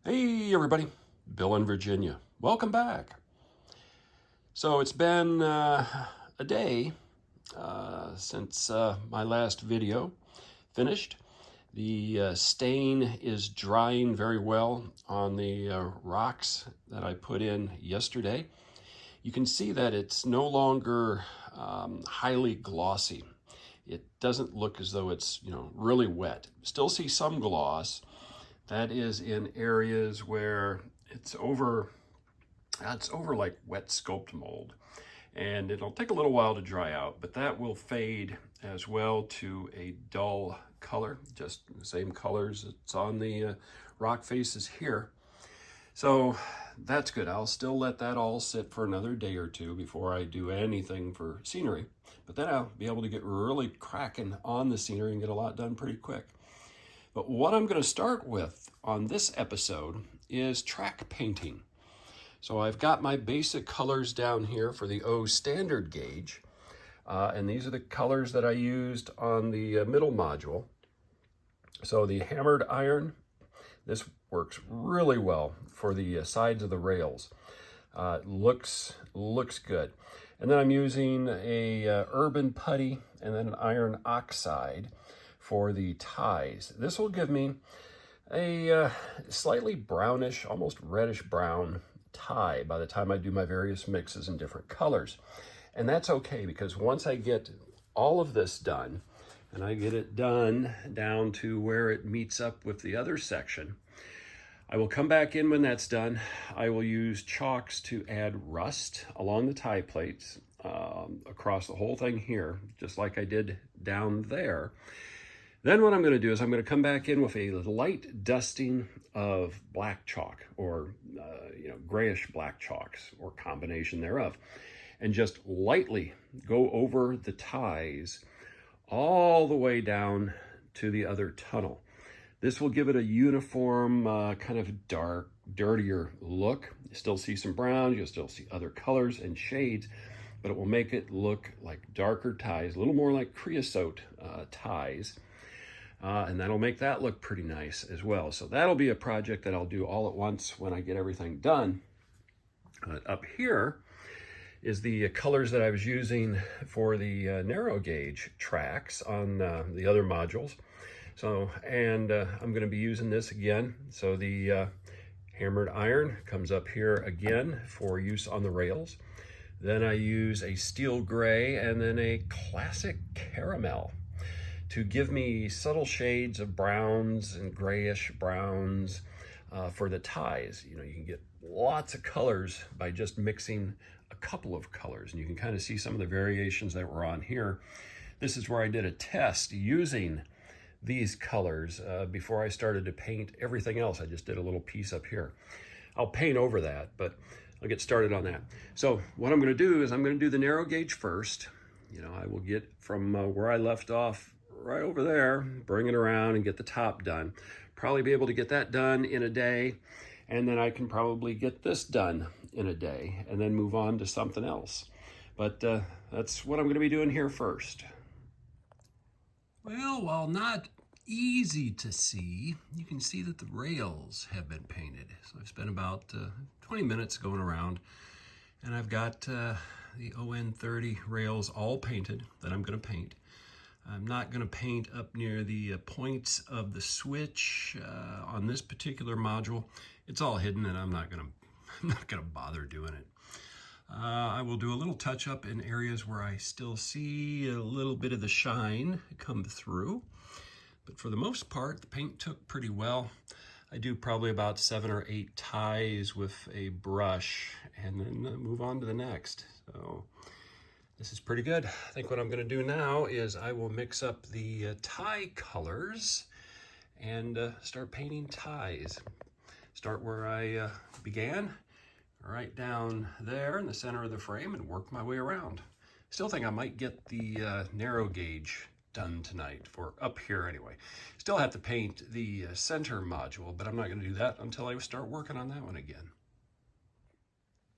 Hey everybody, Bill in Virginia. Welcome back. So it's been a day since my last video finished. The stain is drying very well on the rocks that I put in yesterday. You can see that it's no longer highly glossy. It doesn't look as though it's really wet. Still see some gloss. That is in areas where it's over like wet sculpt mold. And it'll take a little while to dry out, but that will fade as well to a dull color, just the same colors that's on the rock faces here. So that's good. I'll still let that all sit for another day or two before I do anything for scenery. But then I'll be able to get really cracking on the scenery and get a lot done pretty quick. But what I'm going to start with on this episode is track painting. So I've got my basic colors down here for the O standard gauge. And these are the colors that I used on the middle module. So the hammered iron, this works really well for the sides of the rails. Looks good. And then I'm using a urban putty and then an iron oxide for the ties. This will give me a slightly brownish, almost reddish brown tie by the time I do my various mixes in different colors. And that's okay, because once I get all of this done and I get it done down to where it meets up with the other section, I will come back in when that's done. I will use chalks to add rust along the tie plates across the whole thing here, just like I did down there. Then what I'm going to do is I'm going to come back in with a light dusting of black chalk, or grayish black chalks, or combination thereof, and just lightly go over the ties all the way down to the other tunnel. This will give it a uniform kind of dark, dirtier look. You still see some browns, you'll still see other colors and shades, but it will make it look like darker ties, a little more like creosote ties. And that'll make that look pretty nice as well. So that'll be a project that I'll do all at once when I get everything done. Up here is the colors that I was using for the narrow gauge tracks on the other modules. So, and I'm going to be using this again. So the hammered iron comes up here again for use on the rails. Then I use a steel gray and then a classic caramel to give me subtle shades of browns and grayish browns for the ties. You can get lots of colors by just mixing a couple of colors, and you can kind of see some of the variations that were on here. This is where I did a test using these colors before I started to paint everything else. I just did a little piece up here. I'll paint over that, but I'll get started on that. So what I'm going to do is I'm going to do the narrow gauge first. I will get from where I left off right over there, bring it around and get the top done. Probably be able to get that done in a day, and then I can probably get this done in a day and then move on to something else. But that's what I'm going to be doing here first. Well, while not easy to see, you can see that the rails have been painted. So I've spent about 20 minutes going around, and I've got the On30 rails all painted that I'm going to paint. I'm not going to paint up near the points of the switch on this particular module. It's all hidden, and I'm not going to bother doing it. I will do a little touch up in areas where I still see a little bit of the shine come through. But for the most part, the paint took pretty well. I do probably about 7 or 8 ties with a brush and then move on to the next. So this is pretty good. I think what I'm going to do now is I will mix up the tie colors and start painting ties. Start where I began, right down there in the center of the frame, and work my way around. Still think I might get the narrow gauge done tonight, for up here anyway. Still have to paint the center module, but I'm not going to do that until I start working on that one again.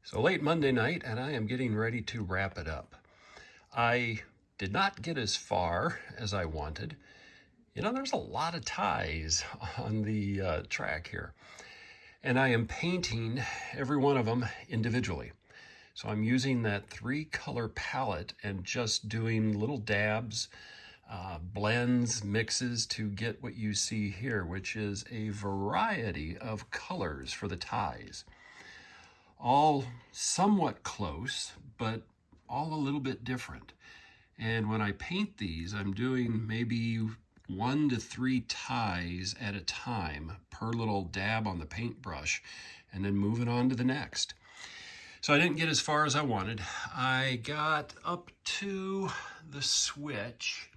So late Monday night, and I am getting ready to wrap it up. I did not get as far as I wanted. There's a lot of ties on the track here. and I am painting every one of them individually. So I'm using that 3-color palette and just doing little dabs, blends, mixes to get what you see here, which is a variety of colors for the ties. All somewhat close, but all a little bit different. And when I paint these, I'm doing maybe 1 to 3 ties at a time per little dab on the paintbrush, and then moving on to the next. So I didn't get as far as I wanted. I got up to the switch,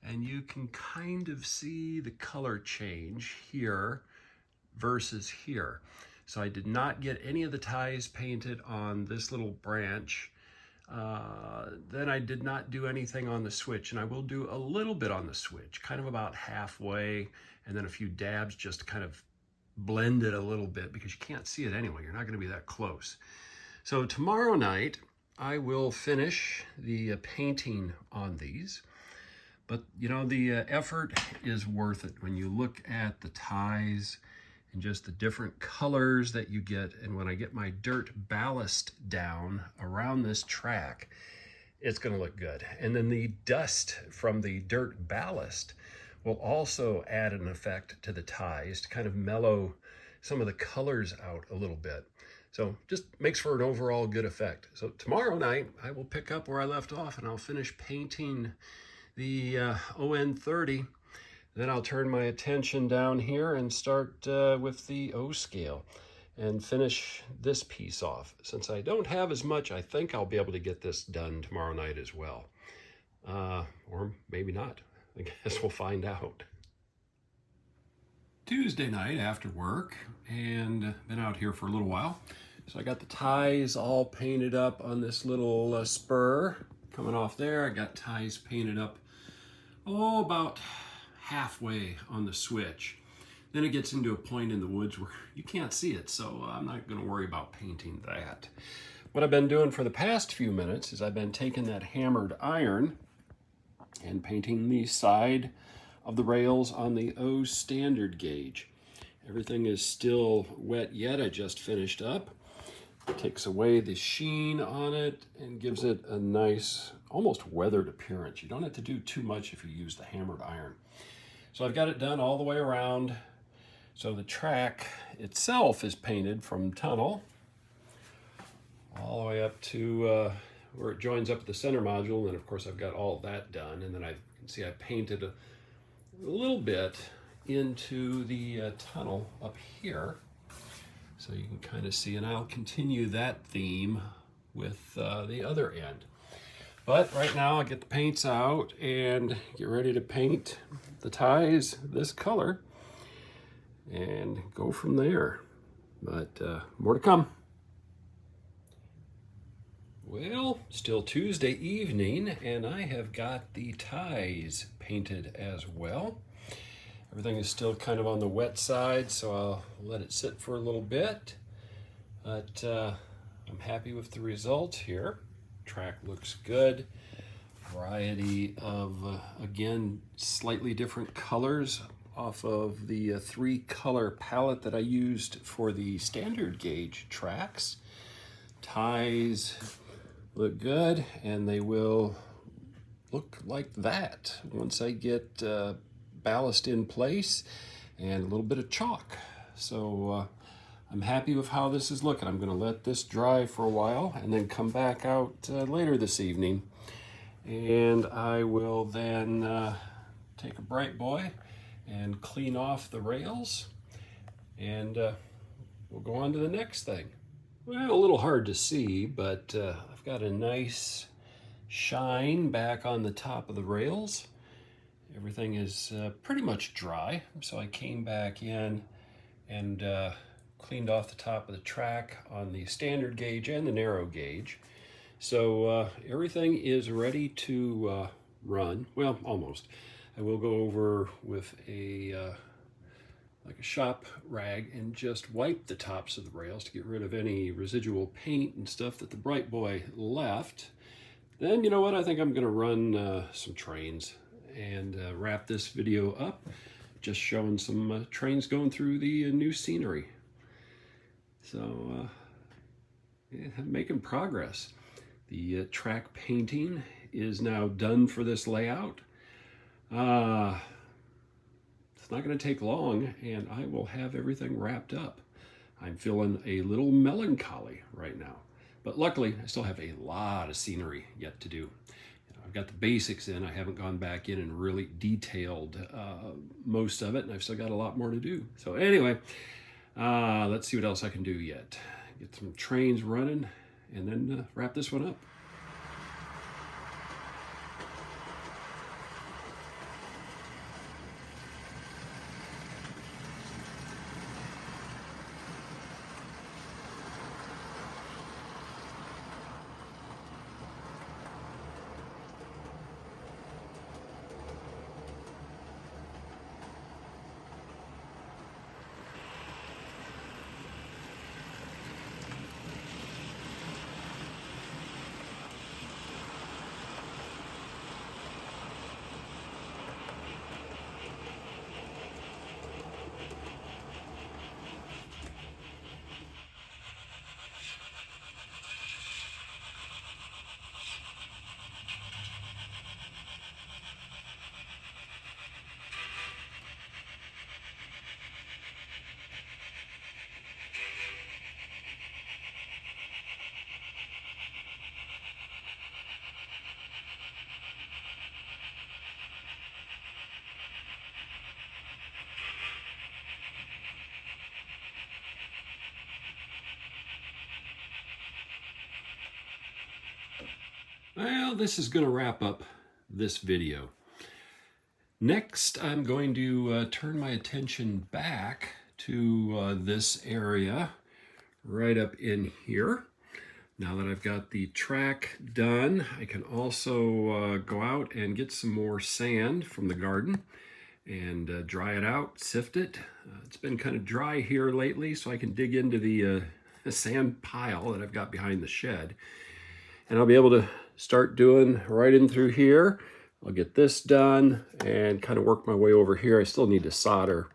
and you can kind of see the color change here versus here. So I did not get any of the ties painted on this little branch. Then I did not do anything on the switch, and I will do a little bit on the switch, kind of about halfway, and then a few dabs just to kind of blend it a little bit, because you can't see it anyway. You're not going to be that close. So tomorrow night, I will finish the painting on these. But, you know, the effort is worth it when you look at the ties and just the different colors that you get. And when I get my dirt ballast down around this track, it's going to look good. And then the dust from the dirt ballast will also add an effect to the ties to kind of mellow some of the colors out a little bit. So just makes for an overall good effect. So tomorrow night, I will pick up where I left off, and I'll finish painting the On30. Then I'll turn my attention down here and start with the O scale and finish this piece off. Since I don't have as much, I think I'll be able to get this done tomorrow night as well. Or maybe not. I guess we'll find out. Tuesday night after work, and been out here for a little while. So I got the ties all painted up on this little spur coming off there. I got ties painted up, about halfway on the switch. Then it gets into a point in the woods where you can't see it, so I'm not going to worry about painting that. What I've been doing for the past few minutes is I've been taking that hammered iron and painting the side of the rails on the O standard gauge. Everything is still wet yet. I just finished up. It takes away the sheen on it and gives it a nice, almost weathered appearance. You don't have to do too much if you use the hammered iron. So I've got it done all the way around. So the track itself is painted from tunnel all the way up to where it joins up with the center module. And of course I've got all that done. And then I can see I painted a little bit into the tunnel up here. So you can kind of see, and I'll continue that theme with the other end. But right now I'll get the paints out and get ready to paint the ties this color and go from there. But more to come. Well, still Tuesday evening, and I have got the ties painted as well. Everything is still kind of on the wet side, so I'll let it sit for a little bit. But I'm happy with the result here. Track looks good. Variety of, again, slightly different colors off of the 3-color palette that I used for the standard gauge tracks. Ties look good, and they will look like that once I get ballast in place and a little bit of chalk. So I'm happy with how this is looking. I'm going to let this dry for a while and then come back out later this evening, and I will then take a bright boy and clean off the rails, and we'll go on to the next thing. Well, a little hard to see, but I've got a nice shine back on the top of the rails. Everything is pretty much dry, so I came back in and cleaned off the top of the track on the standard gauge and the narrow gauge. So everything is ready to run. Well, almost. I will go over with a like a shop rag and just wipe the tops of the rails to get rid of any residual paint and stuff that the bright boy left. Then, you know what, I think I'm going to run some trains and wrap this video up, just showing some trains going through the new scenery. So yeah, I'm making progress. The track painting is now done for this layout. It's not going to take long, and I will have everything wrapped up. I'm feeling a little melancholy right now, but luckily I still have a lot of scenery yet to do. I've got the basics in. I haven't gone back in and really detailed most of it, and I've still got a lot more to do. So anyway, let's see what else I can do yet. Get some trains running, and then wrap this one up. Well, this is going to wrap up this video. Next, I'm going to turn my attention back to this area right up in here. Now that I've got the track done, I can also go out and get some more sand from the garden and dry it out, sift it. It's been kind of dry here lately, so I can dig into the sand pile that I've got behind the shed. And I'll be able to start doing right in through here. I'll get this done and kind of work my way over here. I still need to solder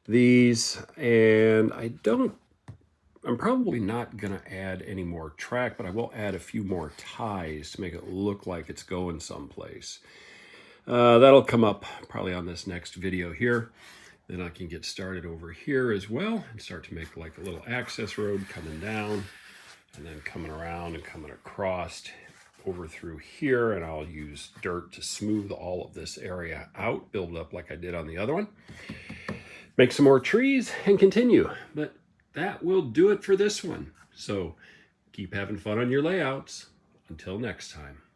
these, and I'm probably not gonna add any more track, but I will add a few more ties to make it look like it's going someplace. That'll come up probably on this next video here. Then I can get started over here as well and start to make like a little access road coming down and then coming around and coming across over through here, and I'll use dirt to smooth all of this area out, build it up like I did on the other one. Make some more trees and continue. But that will do it for this one. So keep having fun on your layouts. Until next time.